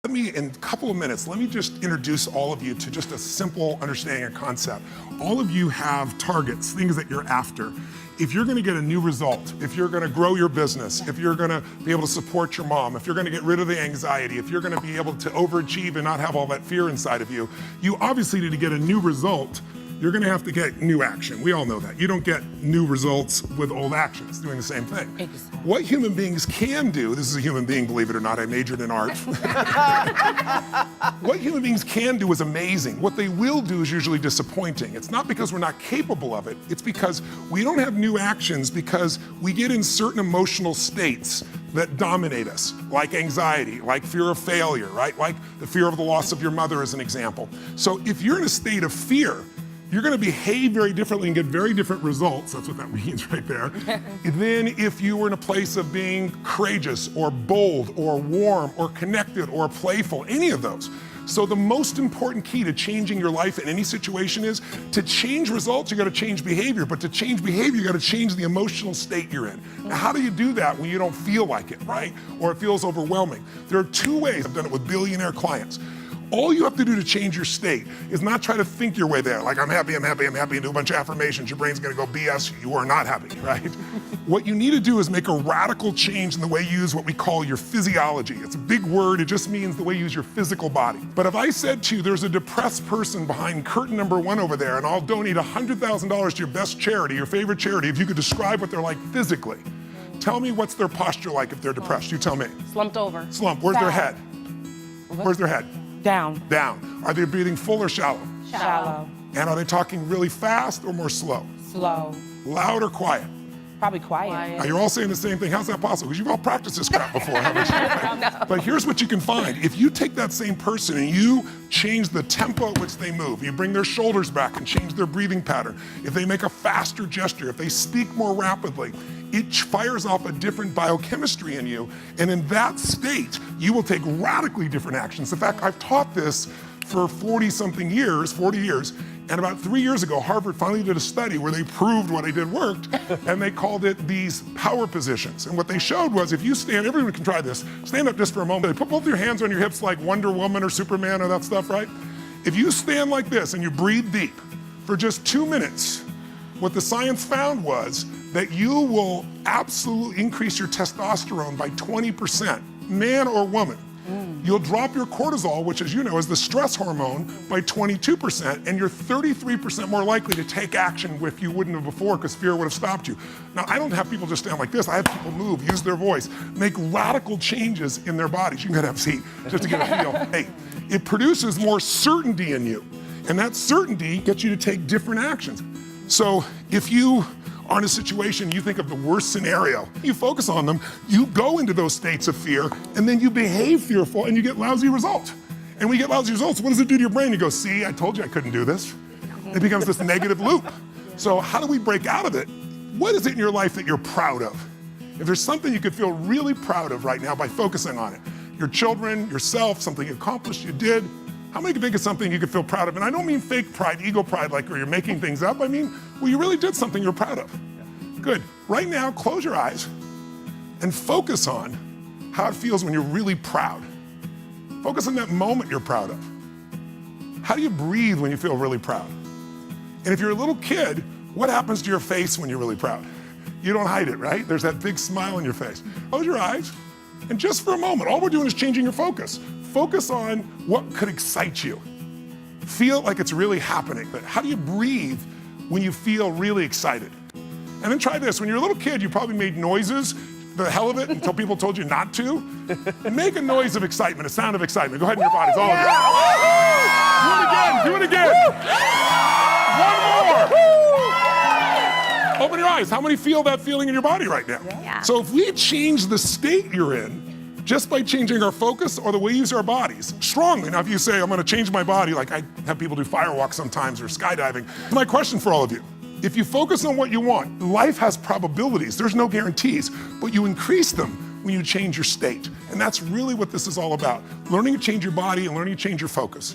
Let me, in a couple of minutes, let me just introduce all of you to just a simple understanding of concept. All of you have targets, things that you're after. If you're gonna get a new result, if you're gonna grow your business, if you're gonna be able to support your mom, if you're gonna get rid of the anxiety, if you're gonna be able to overachieve and not have all that fear inside of you, you obviously need to get a new result. You're gonna have to get new action. We all know that. You don't get new results with old actions, doing the same thing. Exactly. What human beings can do, this is a human being, believe it or not, I majored in art. What human beings can do is amazing. What they will do is usually disappointing. It's not because we're not capable of it, it's because we don't have new actions because we get in certain emotional states that dominate us, like anxiety, like fear of failure, right? Like the fear of the loss of your mother as an example. So if you're in a state of fear, you're gonna behave very differently and get very different results, that's what that means right there, than if you were in a place of being courageous or bold or warm or connected or playful, any of those. So the most important key to changing your life in any situation is to change results, you gotta change behavior, but to change behavior, you gotta change the emotional state you're in. Now, how do you do that when you don't feel like it, right? Or it feels overwhelming? There are two ways. I've done it with billionaire clients. All you have to do to change your state is not try to think your way there, like I'm happy, I'm happy, I'm happy, and do a bunch of affirmations. Your brain's gonna go BS, you are not happy, right? What you need to do is make a radical change in the way you use what we call your physiology. It's a big word, it just means the way you use your physical body. But if I said to you, there's a depressed person behind curtain number 1 over there, and I'll donate $100,000 to your best charity, your favorite charity, if you could describe what they're like physically. Tell me what's their posture like if they're depressed, you tell me. Slumped over. Slump, where's their head? Where's their head? Down. Down. Are they breathing full or shallow? Shallow. And are they talking really fast or more slow? Slow. Loud or quiet? Probably quiet. Now, you're all saying the same thing. How's that possible? Because you've all practiced this crap before, haven't you? No. But here's what you can find. If you take that same person and you change the tempo at which they move, you bring their shoulders back and change their breathing pattern, if they make a faster gesture, if they speak more rapidly, it fires off a different biochemistry in you. And in that state, you will take radically different actions. In fact, I've taught this for 40 years, and about 3 years ago, Harvard finally did a study where they proved what I did worked, and they called it these power positions. And what they showed was if you stand, everyone can try this, stand up just for a moment, put both your hands on your hips like Wonder Woman or Superman or that stuff, right? If you stand like this and you breathe deep for just 2 minutes, what the science found was that you will absolutely increase your testosterone by 20%, man or woman. You'll drop your cortisol, which as you know is the stress hormone, by 22%, and you're 33% more likely to take action if you wouldn't have before because fear would have stopped you. Now, I don't have people just stand like this. I have people move, use their voice, make radical changes in their bodies. You can get a seat just to get a feel. Hey, it produces more certainty in you, and that certainty gets you to take different actions. So if you are in a situation, you think of the worst scenario, you focus on them, you go into those states of fear, and then you behave fearful and you get lousy results. And when you get lousy results, what does it do to your brain? You go, see, I told you I couldn't do this. It becomes this negative loop. So how do we break out of it? What is it in your life that you're proud of? If there's something you could feel really proud of right now by focusing on it, your children, yourself, something you accomplished, you did, how many can think of something you could feel proud of? And I don't mean fake pride, ego pride, like where you're making things up. I mean, well, you really did something you're proud of. Good. Right now, close your eyes and focus on how it feels when you're really proud. Focus on that moment you're proud of. How do you breathe when you feel really proud? And if you're a little kid, what happens to your face when you're really proud? You don't hide it, right? There's that big smile on your face. Close your eyes, and just for a moment, all we're doing is changing your focus. Focus on what could excite you. Feel like it's really happening. But how do you breathe when you feel really excited? And then try this. When you're a little kid, you probably made noises for the hell of it until people told you not to. Make a noise of excitement, a sound of excitement. Go ahead in your bodies, all of you. Do it again, do it again. One more. Open your eyes. How many feel that feeling in your body right now? Yeah. So if we change the state you're in, just by changing our focus or the way we use our bodies, strongly. Now, if you say, I'm gonna change my body, like I have people do firewalks sometimes or skydiving, my question for all of you, if you focus on what you want, life has probabilities, there's no guarantees, but you increase them when you change your state. And that's really what this is all about. Learning to change your body and learning to change your focus.